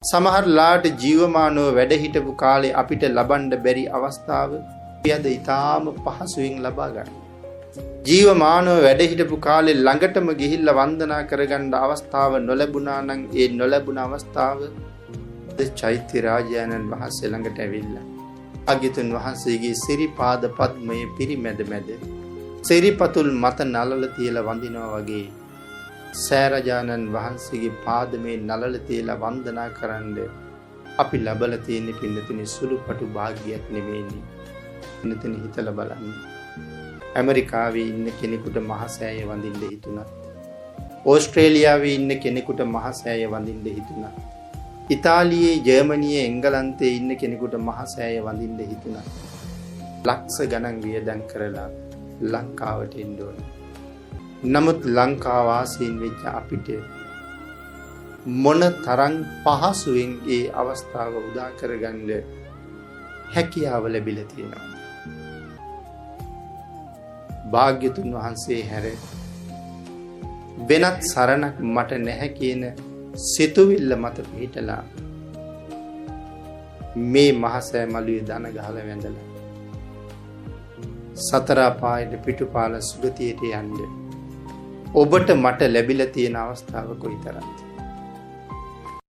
සමහරලාට ජීවමානව වැඩ හිටපු කාලේ අපිට ලබන්න බැරි අවස්ථාව පියද ඊටාම පහසුවෙන් ලබා ගන්න. ජීවමානව වැඩ හිටපු කාලේ ළඟටම ගිහිල්ලා වන්දනා කරගන්න අවස්ථාව නොලැබුණා නම් ඒ නොලැබුණ අවස්ථාව චෛත්‍ය රාජානන් වහන්සේ ළඟට ඇවිල්ලා අගිතුන් වහන්සේගේ සිරිපාද පද්මයේ පිරිමැද මැද සිරිපතුල් මත නලල තියලා වඳිනවා වගේ සෑරජානන් වහන්සේගේ පාදමේ නලල තියලා වන්දනා කරන්න අපි ලබලා තියෙන පින්නතුනි සුළුපටු භාග්‍යයක් නෙමෙයිනේ. පින්නතුනි හිතලා බලන්න. ඇමරිකාවේ ඉන්න කෙනෙකුට මහසෑය වඳින්න හිතුණා. ඕස්ට්‍රේලියාවේ ඉන්න කෙනෙකුට මහසෑය වඳින්න හිතුණා. ඉතාලියේ, ජර්මනියේ, එංගලන්තයේ ඉන්න කෙනෙකුට මහසෑය වඳින්න හිතුණා. ලක්ෂ ගණන් වියදම් කරලා ලංකාවට එන්න ඕනේ. නමුත් ලංකා වාසීන් වෙච්ච අපිට මොන තරම් පහසුවෙන් ඒ අවස්ථාව උදා කරගන්න හැකියාව ලැබිලා තියෙනවා. භාග්‍යතුන් වහන්සේ හැර වෙනත් සරණක් මට නැහැ කියන සිතුවිල්ල මත පිහිටලා මේ මහසෑ මළුවේ දන ගහලා වැඳලා සතර පායට පිටුපාල සුගතියට යන්න ඔබට මට ලැබිලා තියෙන අවස්ථාව කොයිතරම්ද?